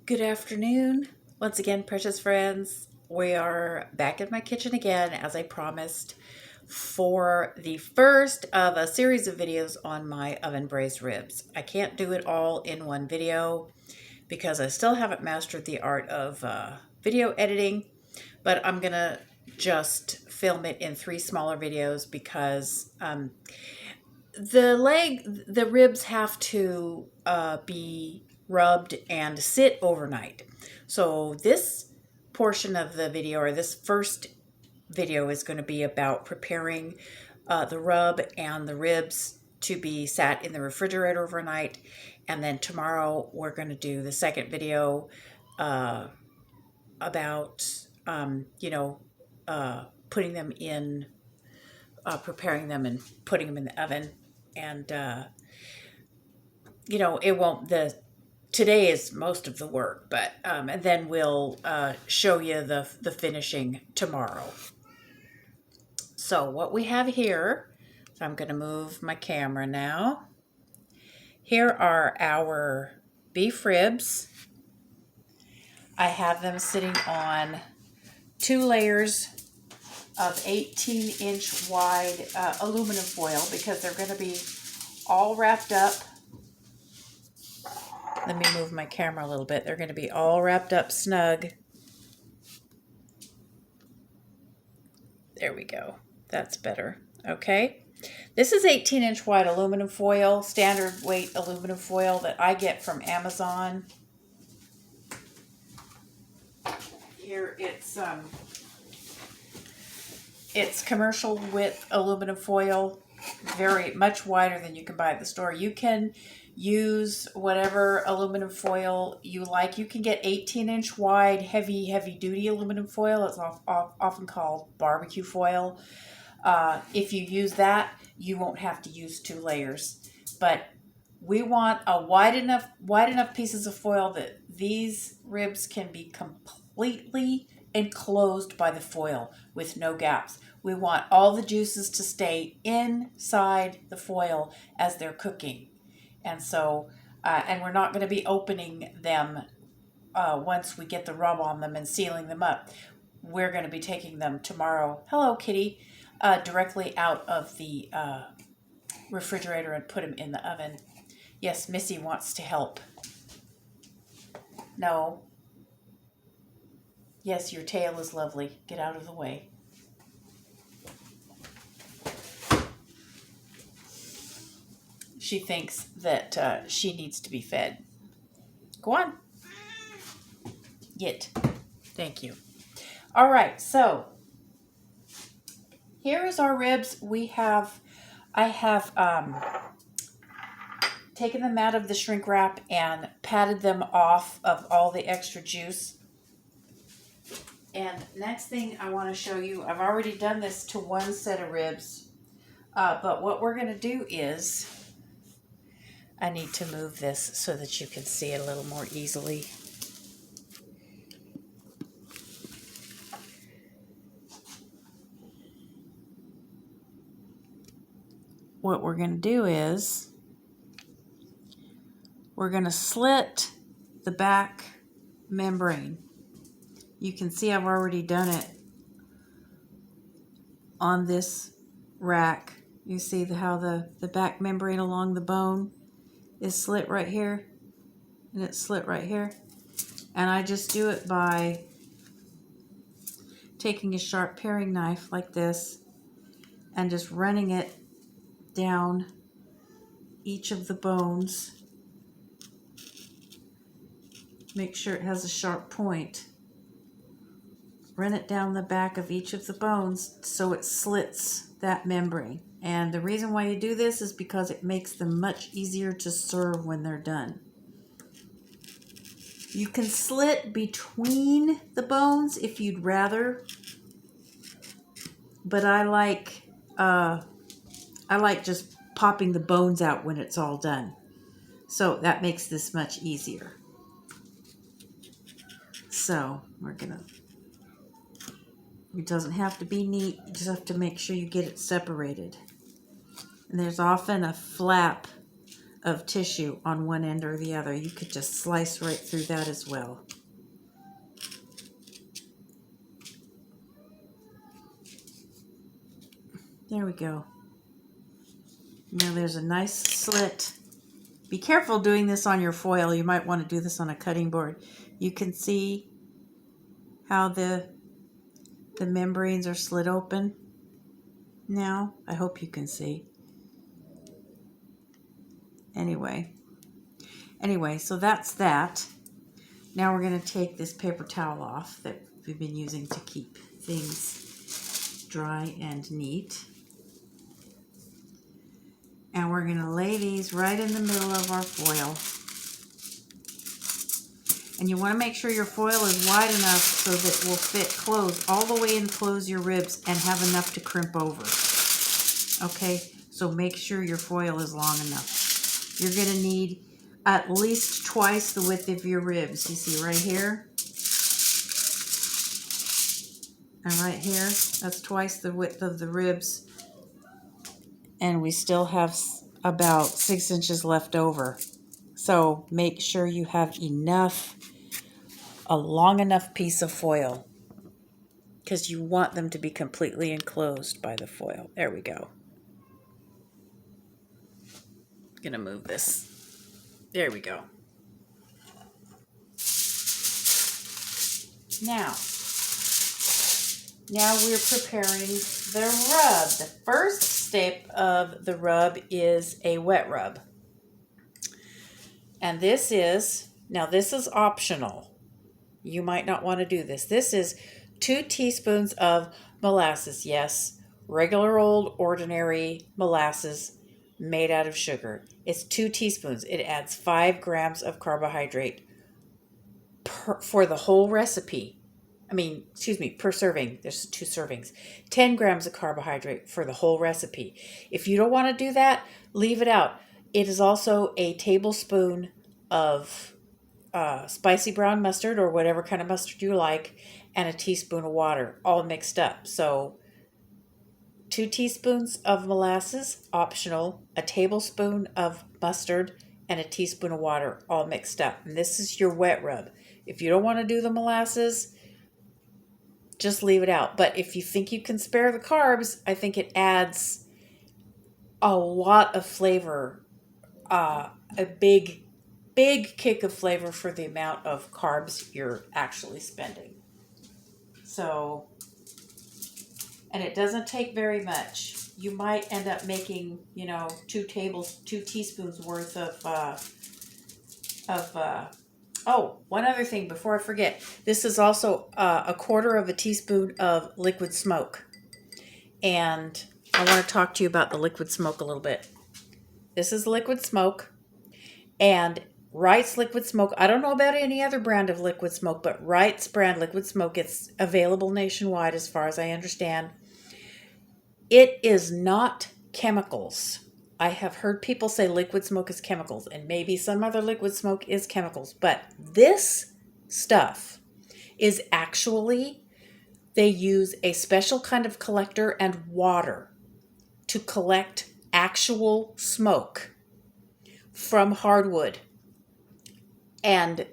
Good afternoon. Once again, precious friends, we are back in my kitchen again, as I promised, for the first of a series of videos on my oven braised ribs. I can't do it all in one video because I still haven't mastered the art of video editing, but I'm gonna just film it in 3 smaller videos because the ribs have to be rubbed and sit overnight. So this portion of the video, or this first video, is going to be about preparing the rub and the ribs to be sat in the refrigerator overnight. And then tomorrow we're going to do the second video about, putting them in, preparing them and putting them in the oven. And, it won't, today is most of the work, but, and then we'll show you the finishing tomorrow. So what we have here, so I'm going to move my camera now. Here are our beef ribs. I have them sitting on 2 layers of 18-inch wide aluminum foil because they're going to be all wrapped up. Let me move my camera a little bit. They're going to be all wrapped up snug. There we go. That's better. Okay. This is 18-inch wide aluminum foil, standard weight aluminum foil that I get from Amazon. Here it's commercial width aluminum foil, very much wider than you can buy at the store. You can use whatever aluminum foil you like. You can get 18-inch wide, heavy duty aluminum foil. It's often called barbecue foil. If you use that, you won't have to use 2 layers. But we want a wide enough pieces of foil that these ribs can be completely enclosed by the foil with no gaps. We want all the juices to stay inside the foil as they're cooking. And so, and we're not going to be opening them once we get the rub on them and sealing them up. We're going to be taking them tomorrow. Hello, kitty. Directly out of the refrigerator and put them in the oven. Yes, Missy wants to help. No. Yes, your tail is lovely. Get out of the way. She thinks that she needs to be fed. Go on. Get. Thank you. All right, so here is our ribs. I have taken them out of the shrink wrap and patted them off of all the extra juice. And next thing I want to show you, I've already done this to one set of ribs, but what we're going to do is, I need to move this so that you can see it a little more easily. What we're going to do is we're going to slit the back membrane. You can see I've already done it on this rack. You see how the back membrane along the bone is slit right here, and it's slit right here. And I just do it by taking a sharp paring knife like this and just running it down each of the bones. Make sure it has a sharp point. Run it down the back of each of the bones so it slits that membrane. And the reason why you do this is because it makes them much easier to serve when they're done. You can slit between the bones if you'd rather, but I like just popping the bones out when it's all done. So that makes this much easier. So it doesn't have to be neat, you just have to make sure you get it separated. And there's often a flap of tissue on one end or the other. You could just slice right through that as well. There we go. Now there's a nice slit. Be careful doing this on your foil. You might want to do this on a cutting board. You can see how the membranes are slit open now. I hope you can see. Anyway, so that's that. Now we're going to take this paper towel off that we've been using to keep things dry and neat. And we're going to lay these right in the middle of our foil. And you want to make sure your foil is wide enough so that it will fit close, all the way and close your ribs and have enough to crimp over. Okay, so make sure your foil is long enough. You're going to need at least twice the width of your ribs. You see right here? And right here, that's twice the width of the ribs. And we still have about 6 inches left over. So make sure you have a long enough piece of foil, because you want them to be completely enclosed by the foil. There we go. I'm gonna move this. There we go. Now we're preparing the rub. The first step of the rub is a wet rub. And this is optional. You might not want to do this. This is 2 teaspoons of molasses. Yes, regular old ordinary molasses made out of sugar. It's 2 teaspoons. It adds 5 grams of carbohydrate for the whole recipe. Per serving. There's 2 servings. 10 grams of carbohydrate for the whole recipe. If you don't want to do that, leave it out. It is also a tablespoon of spicy brown mustard, or whatever kind of mustard you like, and a teaspoon of water, all mixed up. So 2 teaspoons of molasses, optional, a tablespoon of mustard, and a teaspoon of water, all mixed up. And this is your wet rub. If you don't want to do the molasses, just leave it out. But if you think you can spare the carbs, I think it adds a lot of flavor, a big kick of flavor for the amount of carbs you're actually spending. So, and it doesn't take very much. You might end up making, 2 teaspoons worth oh, one other thing before I forget. This is also a 1/4 of a teaspoon of liquid smoke. And I want to talk to you about the liquid smoke a little bit. This is liquid smoke. And Wright's liquid smoke, I don't know about any other brand of liquid smoke, but Wright's brand liquid smoke, it's available nationwide as far as I understand. It is not chemicals. I have heard people say liquid smoke is chemicals, and maybe some other liquid smoke is chemicals, but this stuff is actually, they use a special kind of collector and water to collect actual smoke from hardwood. And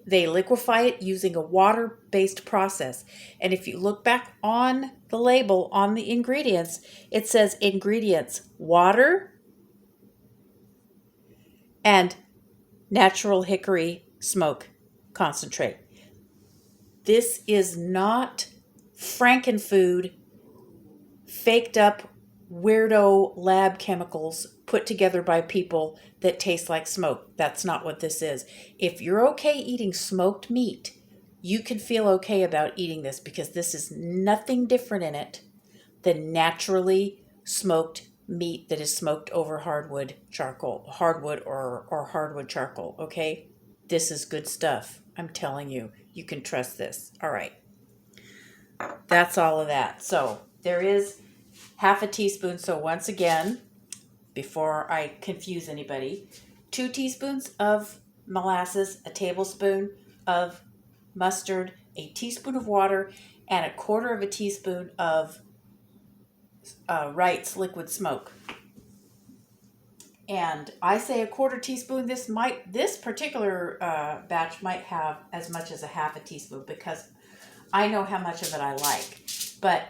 they liquefy it using a water-based process. And if you look back on the label, on the ingredients, it says ingredients: water and natural hickory smoke concentrate. This is not Frankenfood, faked up weirdo lab chemicals put together by people that taste like smoke. That's not what this is. If you're okay eating smoked meat, you can feel okay about eating this, because this is nothing different in it than naturally smoked meat that is smoked over hardwood charcoal, or hardwood charcoal, okay? This is good stuff. I'm telling you, you can trust this. All right. That's all of that. So there is 1/2 teaspoon. So once again, before I confuse anybody, 2 teaspoons of molasses, a tablespoon of mustard, a teaspoon of water, and 1/4 of a teaspoon of Wright's liquid smoke. And I say a quarter teaspoon. This particular batch might have as much as a half a teaspoon because I know how much of it I like. But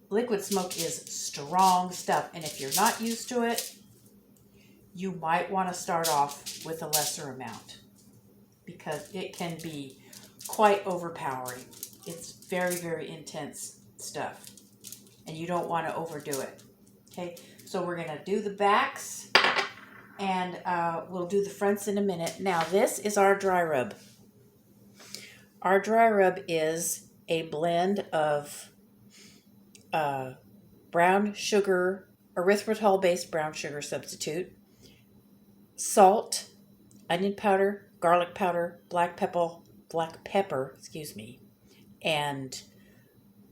liquid smoke is strong stuff, and if you're not used to it, you might want to start off with a lesser amount because it can be quite overpowering. It's very, very intense stuff, and you don't want to overdo it. Okay, so we're going to do the backs, and we'll do the fronts in a minute. Now, this is our dry rub. Our dry rub is a blend of brown sugar, erythritol-based brown sugar substitute, salt, onion powder, garlic powder, black pepper, and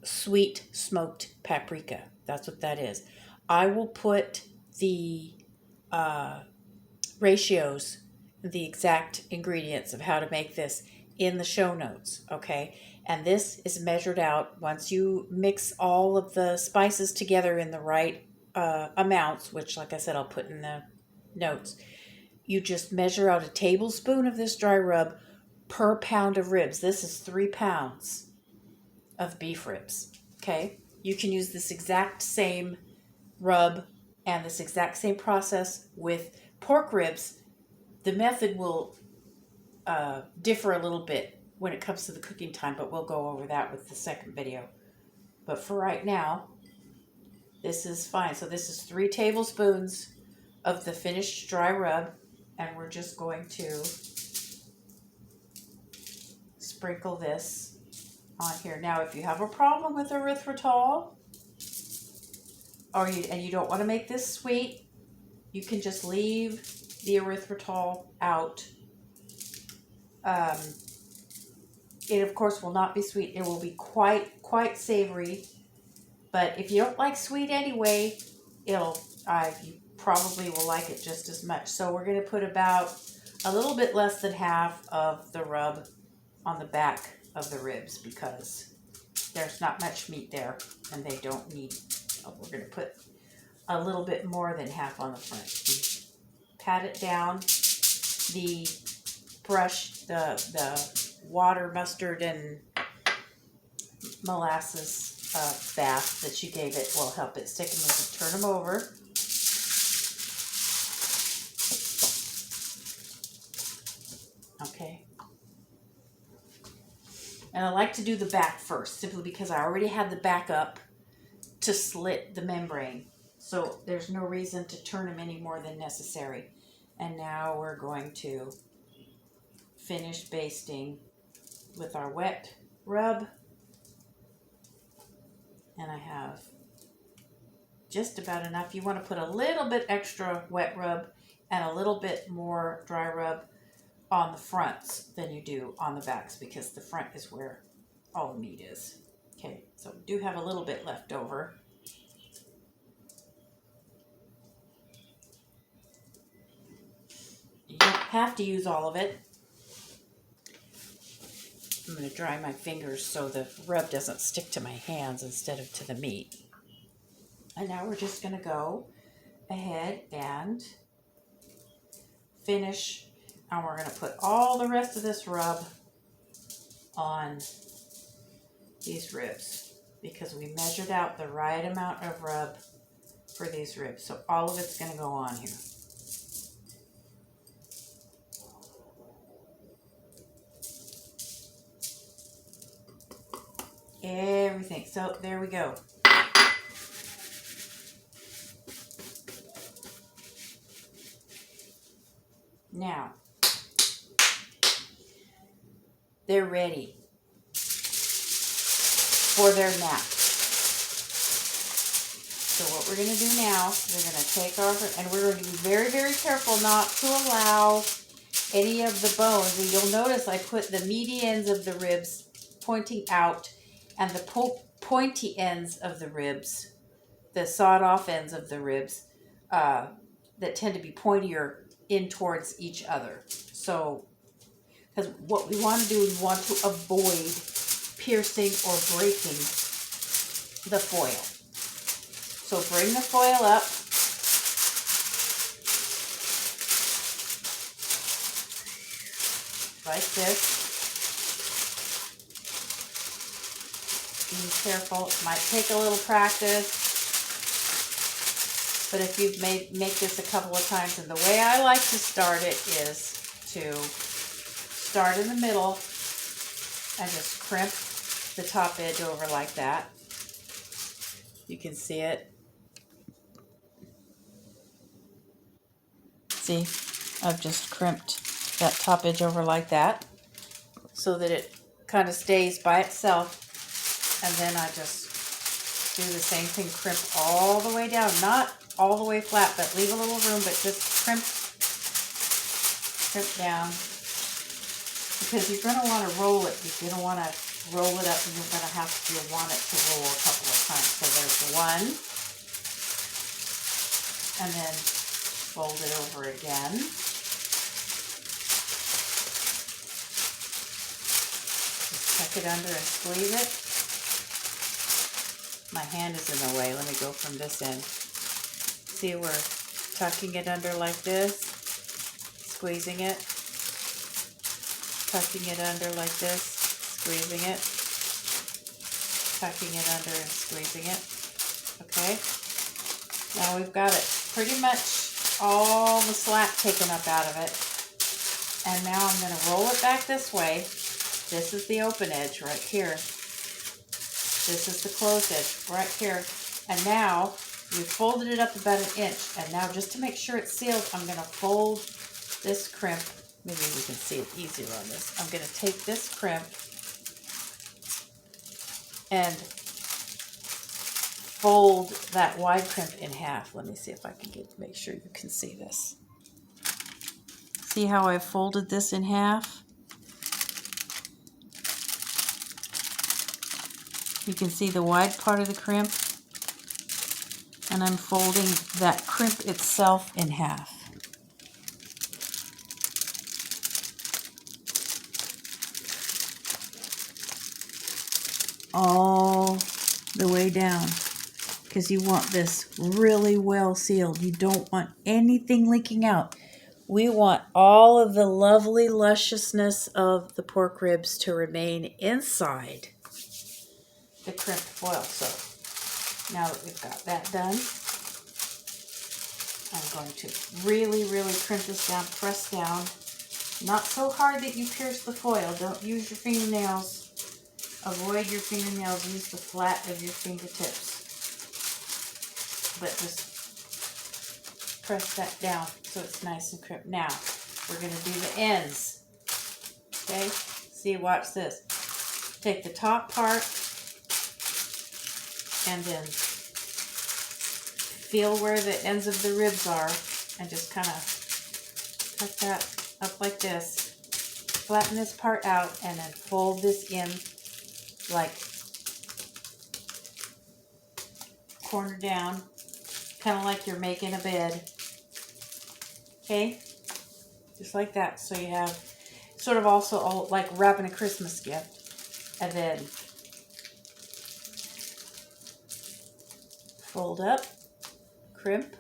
sweet smoked paprika. That's what that is. I will put the ratios, the exact ingredients of how to make this in the show notes, okay? And this is measured out once you mix all of the spices together in the right amounts, which, like I said, I'll put in the notes. You just measure out a tablespoon of this dry rub per pound of ribs. This is 3 pounds of beef ribs, okay? You can use this exact same rub and this exact same process with pork ribs. The method will differ a little bit when it comes to the cooking time, but we'll go over that with the second video. But for right now, this is fine. So this is 3 tablespoons of the finished dry rub, and we're just going to sprinkle this on here. Now, if you have a problem with erythritol, and you don't want to make this sweet, you can just leave the erythritol out. It of course will not be sweet. It will be quite savory. But if you don't like sweet anyway, you probably will like it just as much. So we're going to put about a little bit less than half of the rub on the back of the ribs because there's not much meat there and they don't need. We're going to put a little bit more than half on the front. Pat it down. The brush, the water, mustard, and molasses bath that you gave it will help it stick, and we can turn them over. Okay. And I like to do the back first, simply because I already had the back up to slit the membrane. So there's no reason to turn them any more than necessary. And now we're going to finish basting with our wet rub. And I have just about enough. You want to put a little bit extra wet rub and a little bit more dry rub on the fronts than you do on the backs, because the front is where all the meat is. Okay, so we do have a little bit left over. You don't have to use all of it. I'm going to dry my fingers so the rub doesn't stick to my hands instead of to the meat. And now we're just going to go ahead and finish. And we're going to put all the rest of this rub on these ribs because we measured out the right amount of rub for these ribs. So all of it's going to go on here. Everything. So there we go. Now, they're ready for their nap. So what we're going to do now, we're going to take our, and we're going to be very, very careful not to allow any of the bones. And you'll notice I put the meaty ends of the ribs pointing out and the pointy ends of the ribs, the sawed off ends of the ribs that tend to be pointier in towards each other. So, because what we want to do is we want to avoid piercing or breaking the foil. So bring the foil up like this. Being careful, it might take a little practice. But if you've make this a couple of times, and the way I like to start it is to start in the middle and just crimp the top edge over like that. You can see it. See, I've just crimped that top edge over like that so that it kind of stays by itself. And then I just do the same thing, crimp all the way down, not all the way flat, but leave a little room, but just crimp down, because you're going to want to roll it. You're going to want to roll it up, and you're going to want it to roll a couple of times. So there's one, and then fold it over again. Just tuck it under and squeeze it. My hand is in the way. Let me go from this end. See, we're tucking it under like this, squeezing it, tucking it under like this, squeezing it, tucking it under and squeezing it. Okay, now we've got it pretty much all the slack taken up out of it. And now I'm going to roll it back this way. This is the open edge right here. This is the closed edge right here. And now we've folded it up about 1 inch. And now just to make sure it's sealed, I'm going to fold this crimp. Maybe we can see it easier on this. I'm going to take this crimp and fold that wide crimp in half. Let me see if I can make sure you can see this. See how I folded this in half? You can see the wide part of the crimp, and I'm folding that crimp itself in half. All the way down, because you want this really well sealed. You don't want anything leaking out. We want all of the lovely lusciousness of the pork ribs to remain inside the crimped foil. So now that we've got that done, I'm going to really crimp this down, press down. Not so hard that you pierce the foil. Don't use your fingernails. Avoid your fingernails. Use the flat of your fingertips. But just press that down so it's nice and crimped. Now, we're going to do the ends. Okay? See, watch this. Take the top part and then feel where the ends of the ribs are and just kind of cut that up like this. Flatten this part out and then fold this in like corner down, kind of like you're making a bed. Okay? Just like that. So you have sort of also like wrapping a Christmas gift. And then fold up, crimp,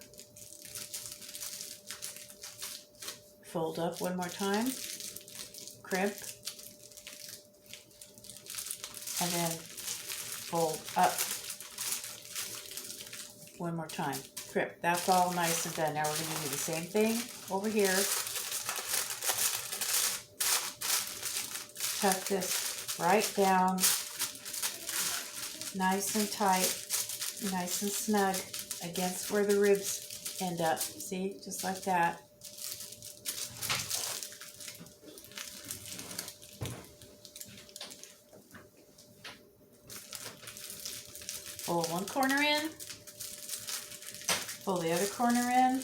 fold up one more time, crimp, and then fold up one more time, crimp. That's all nice and done. Now we're going to do the same thing over here. Tuck this right down, nice and tight, nice and snug against where the ribs end up. See, just like that. Fold one corner in, fold the other corner in,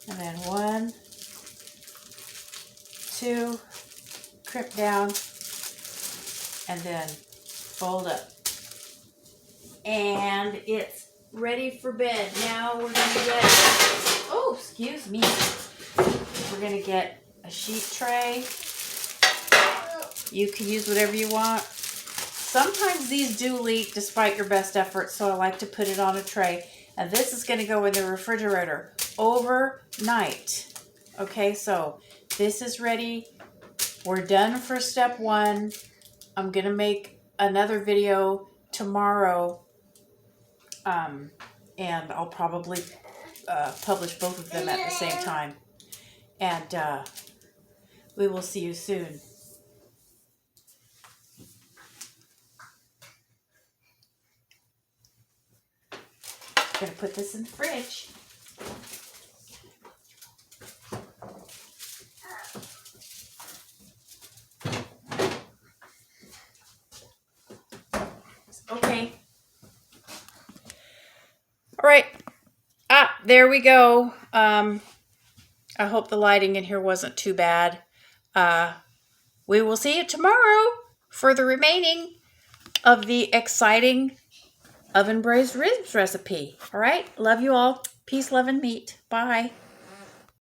and then 1, 2, crimp down, and then fold up. And it's ready for bed. Now we're going to get, oh, excuse me. We're going to get a sheet tray. You can use whatever you want. Sometimes these do leak despite your best efforts, so I like to put it on a tray. And this is going to go in the refrigerator overnight. Okay, so this is ready we're done for step 1. I'm going to make another video tomorrow, and I'll probably publish both of them at the same time. And we will see you soon. I'm going to put this in the fridge. Okay. All right. There we go. I hope the lighting in here wasn't too bad. We will see you tomorrow for the remaining of the exciting oven braised ribs recipe. All right. Love you all. Peace, love, and meat. Bye.